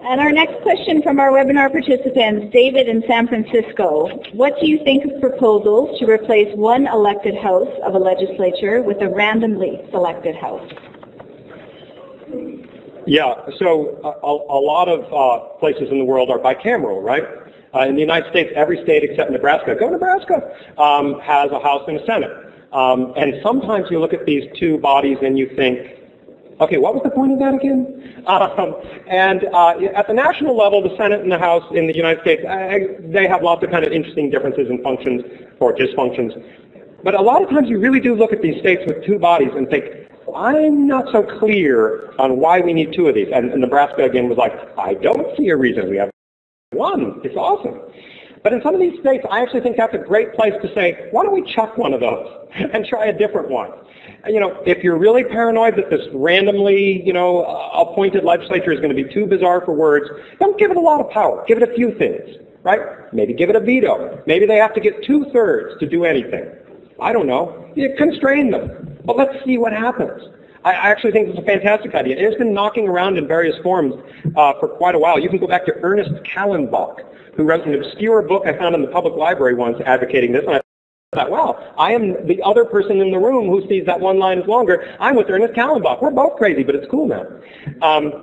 And our next question from our webinar participants, David in San Francisco. What do you think of proposals to replace one elected house of a legislature with a randomly selected house? Yeah, so a lot of places in the world are bicameral, right? In the United States, every state except Nebraska, go Nebraska, has a House and a Senate. And sometimes you look at these two bodies and you think, okay, what was the point of that again? At the national level, the Senate and the House in the United States, they have lots of kind of interesting differences in functions or dysfunctions. But a lot of times you really do look at these states with two bodies and think, I'm not so clear on why we need two of these. And Nebraska, again, was like, I don't see a reason. We have one. It's awesome. But in some of these states, I actually think that's a great place to say, why don't we chuck one of those and try a different one? You know, if you're really paranoid that this randomly, appointed legislature is going to be too bizarre for words, don't give it a lot of power. Give it a few things, right? Maybe give it a veto. Maybe they have to get 2/3 to do anything. I don't know. You constrain them. But let's see what happens. I actually think it's a fantastic idea. It's been knocking around in various forms for quite a while. You can go back to Ernest Callenbach, who wrote an obscure book I found in the public library once advocating this. And I thought, well, I am the other person in the room who sees that one line is longer. I'm with Ernest Callenbach. We're both crazy, but it's cool now.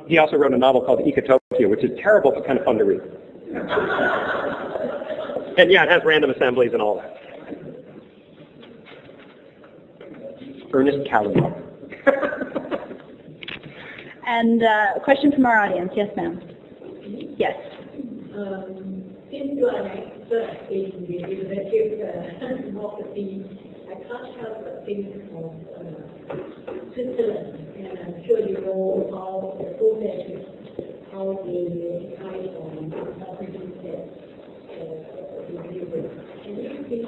He also wrote a novel called Ecotopia, which is terrible but kind of fun to read. And yeah, it has random assemblies and all that. Ernest Callenbach. And a question from our audience. Yes, ma'am. Yes. Since you are an expert in the deliberative democracy, I can't help but think of Switzerland, and I'm sure you know how the process is, how they decide on democracy steps. And you think, give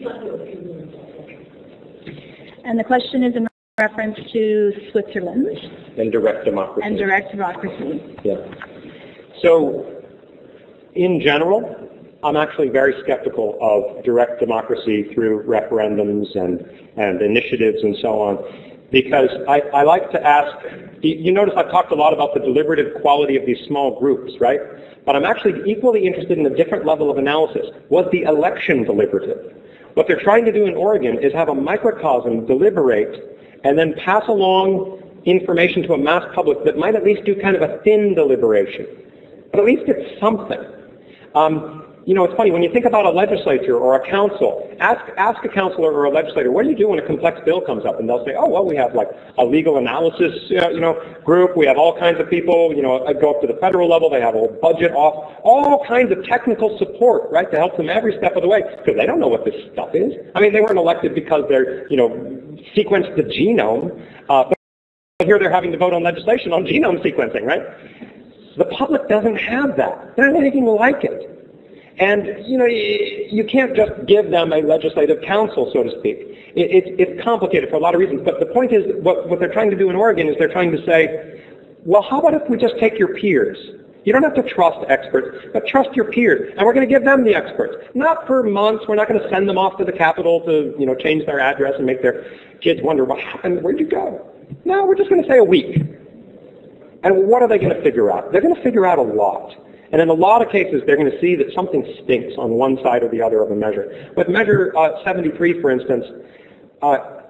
us your opinion on that? And the question is in reference to Switzerland. And direct democracy. And direct democracy. Yeah. So, in general, I'm actually very skeptical of direct democracy through referendums and initiatives and so on, because I like to ask, you notice I've talked a lot about the deliberative quality of these small groups, right? But I'm actually equally interested in a different level of analysis. Was the election deliberative? What they're trying to do in Oregon is have a microcosm deliberate and then pass along information to a mass public that might at least do kind of a thin deliberation. But at least it's something. It's funny, when you think about a legislature or a council, ask a councilor or a legislator, what do you do when a complex bill comes up? And they'll say, oh, well, we have like a legal analysis, group. We have all kinds of people, go up to the federal level. They have a whole budget off, all kinds of technical support, right, to help them every step of the way, because they don't know what this stuff is. I mean, they weren't elected because they're, sequenced the genome, but here they're having to vote on legislation on genome sequencing, right? The public doesn't have that. They're not anything like it. And, you can't just give them a legislative council, so to speak. It's complicated for a lot of reasons. But the point is, what they're trying to do in Oregon is they're trying to say, well, how about if we just take your peers? You don't have to trust experts, but trust your peers. And we're going to give them the experts. Not for months. We're not going to send them off to the Capitol to, change their address and make their kids wonder, what happened? Where'd you go? No, we're just going to say a week. And what are they going to figure out? They're going to figure out a lot. And in a lot of cases, they're going to see that something stinks on one side or the other of a measure. With Measure 73, for instance,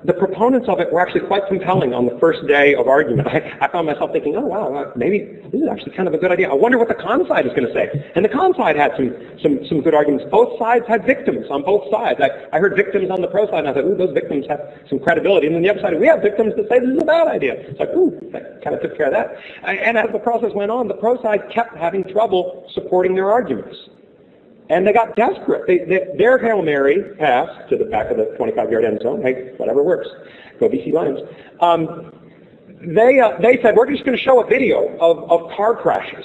the proponents of it were actually quite compelling on the first day of argument. I found myself thinking, oh, wow, maybe this is actually kind of a good idea. I wonder what the con side is going to say. And the con side had some good arguments. Both sides had victims on both sides. I heard victims on the pro side, and I thought, ooh, those victims have some credibility. And then the other side, we have victims that say this is a bad idea. It's like, ooh, that kind of took care of that. And as the process went on, the pro side kept having trouble supporting their arguments. And they got desperate. Their Hail Mary pass to the back of the 25-yard end zone. Hey, whatever works. Go BC Lions. They said, we're just going to show a video of car crashes.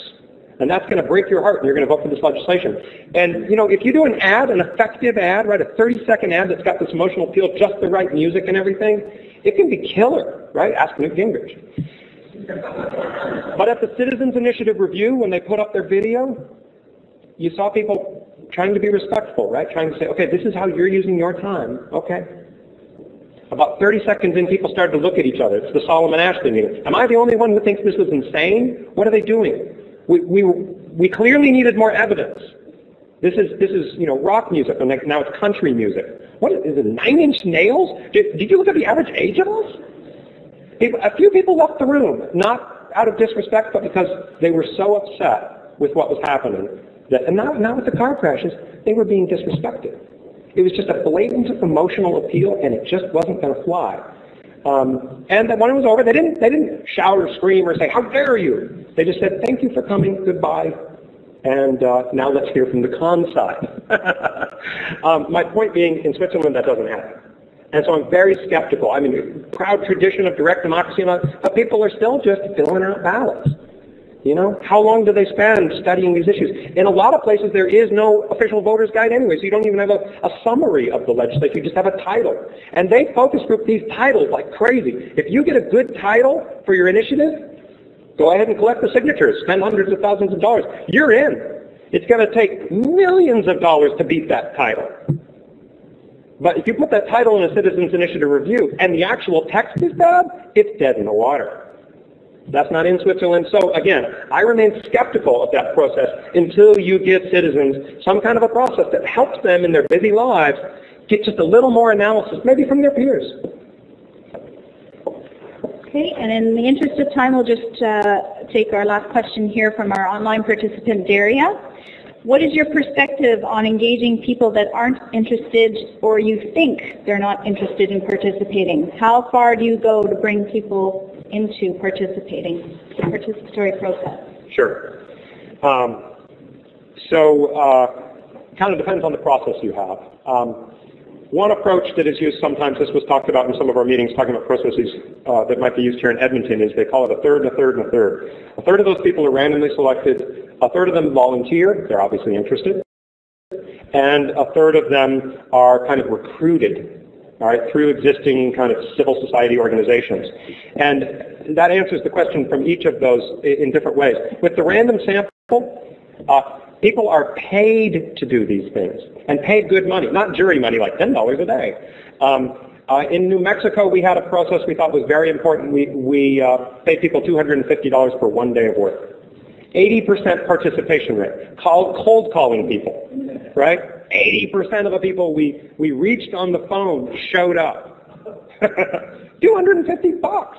And that's going to break your heart, and you're going to vote for this legislation. And, if you do an ad, an effective ad, right, a 30-second ad that's got this emotional appeal, just the right music and everything, it can be killer, right? Ask Newt Gingrich. But at the Citizens Initiative Review, when they put up their video, you saw people trying to be respectful, right? Trying to say, okay, this is how you're using your time. Okay. About 30 seconds in, people started to look at each other. It's the Solomon Ashley meeting. Am I the only one who thinks this was insane? What are they doing? We clearly needed more evidence. This is rock music, and now it's country music. What is it? 9 Inch Nails? Did you look at the average age of us? A few people left the room, not out of disrespect, but because they were so upset with what was happening. And now with the car crashes, they were being disrespected. It was just a blatant emotional appeal, and it just wasn't going to fly. And then when it was over, they didn't shout or scream or say, "How dare you?" They just said, "Thank you for coming. Goodbye." And now let's hear from the con side. My point being, in Switzerland, that doesn't happen. And so I'm very skeptical. I mean, proud tradition of direct democracy, but people are still just filling out ballots. How long do they spend studying these issues? In a lot of places, there is no official voter's guide anyway, so you don't even have a summary of the legislature. You just have a title. And they focus group these titles like crazy. If you get a good title for your initiative, go ahead and collect the signatures, spend hundreds of thousands of dollars. You're in. It's going to take millions of dollars to beat that title. But if you put that title in a citizens initiative review and the actual text is bad, it's dead in the water. That's not in Switzerland. So again, I remain skeptical of that process until you give citizens some kind of a process that helps them in their busy lives get just a little more analysis, maybe from their peers. Okay, and in the interest of time, we'll just take our last question here from our online participant, Daria. What is your perspective on engaging people that aren't interested or you think they're not interested in participating? How far do you go to bring people into participating, the participatory process? Sure. So kind of depends on the process you have. One approach that is used sometimes, this was talked about in some of our meetings, talking about processes that might be used here in Edmonton, is they call it a third, a third, and a third. A third of those people are randomly selected. A third of them volunteer. They're obviously interested. And a third of them are kind of recruited, all right, through existing kind of civil society organizations. And that answers the question from each of those in different ways. With the random sample, people are paid to do these things, and paid good money, not jury money like $10 a day. In New Mexico, we had a process we thought was very important. We paid people $250 for 1 day of work. 80% participation rate. Cold calling people, right? 80% of the people we reached on the phone showed up. $250.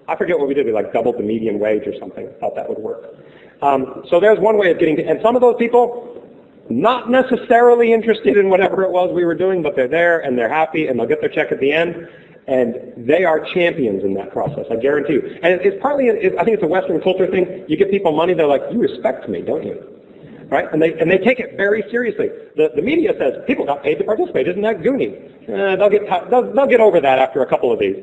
I forget what we did. We like doubled the median wage or something. Thought that would work. So there's one way of getting to, and some of those people, not necessarily interested in whatever it was we were doing, but they're there and they're happy and they'll get their check at the end, and they are champions in that process, I guarantee you. And it's partly, I think it's a Western culture thing. You give people money, they're like, you respect me, don't you? Right? And they take it very seriously. The media says, people got paid to participate. Isn't that goony? They'll get over that after a couple of these.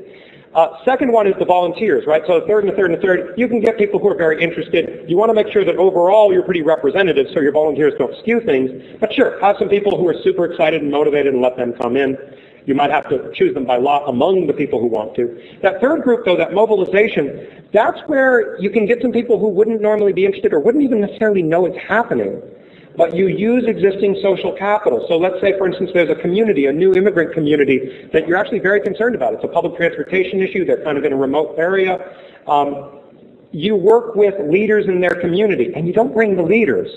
Second one is the volunteers, right? So a third and a third and a third. You can get people who are very interested. You want to make sure that overall you're pretty representative so your volunteers don't skew things. But sure, have some people who are super excited and motivated and let them come in. You might have to choose them by lot among the people who want to. That third group, though, that mobilization, that's where you can get some people who wouldn't normally be interested or wouldn't even necessarily know it's happening. But you use existing social capital. So let's say, for instance, there's a community, a new immigrant community, that you're actually very concerned about. It's a public transportation issue. They're kind of in a remote area. You work with leaders in their community, and you don't bring the leaders.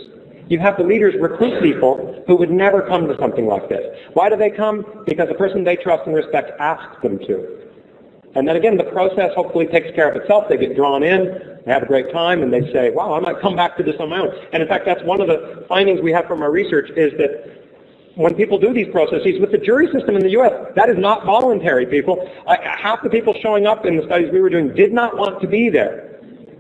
You have the leaders recruit people who would never come to something like this. Why do they come? Because the person they trust and respect asks them to. And then again, the process hopefully takes care of itself. They get drawn in, they have a great time, and they say, wow, I might come back to this on my own. And in fact, that's one of the findings we have from our research is that when people do these processes, with the jury system in the U.S., that is not voluntary, people. Half the people showing up in the studies we were doing did not want to be there.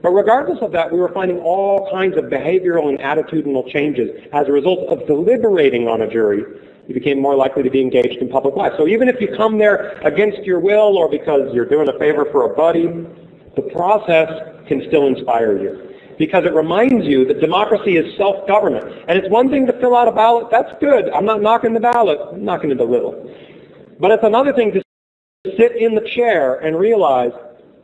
But regardless of that, we were finding all kinds of behavioral and attitudinal changes as a result of deliberating on a jury. You became more likely to be engaged in public life. So even if you come there against your will or because you're doing a favor for a buddy, the process can still inspire you. Because it reminds you that democracy is self-government. And it's one thing to fill out a ballot. That's good. I'm not knocking the ballot. I'm knocking it a little. But it's another thing to sit in the chair and realize,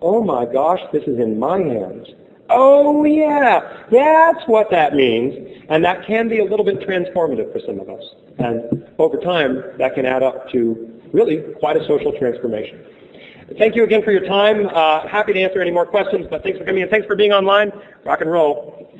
oh my gosh, this is in my hands. oh yeah, that's what that means. And that can be a little bit transformative for some of us. And over time, that can add up to really quite a social transformation. Thank you again for your time. Happy to answer any more questions, but thanks for coming and thanks for being online. Rock and roll.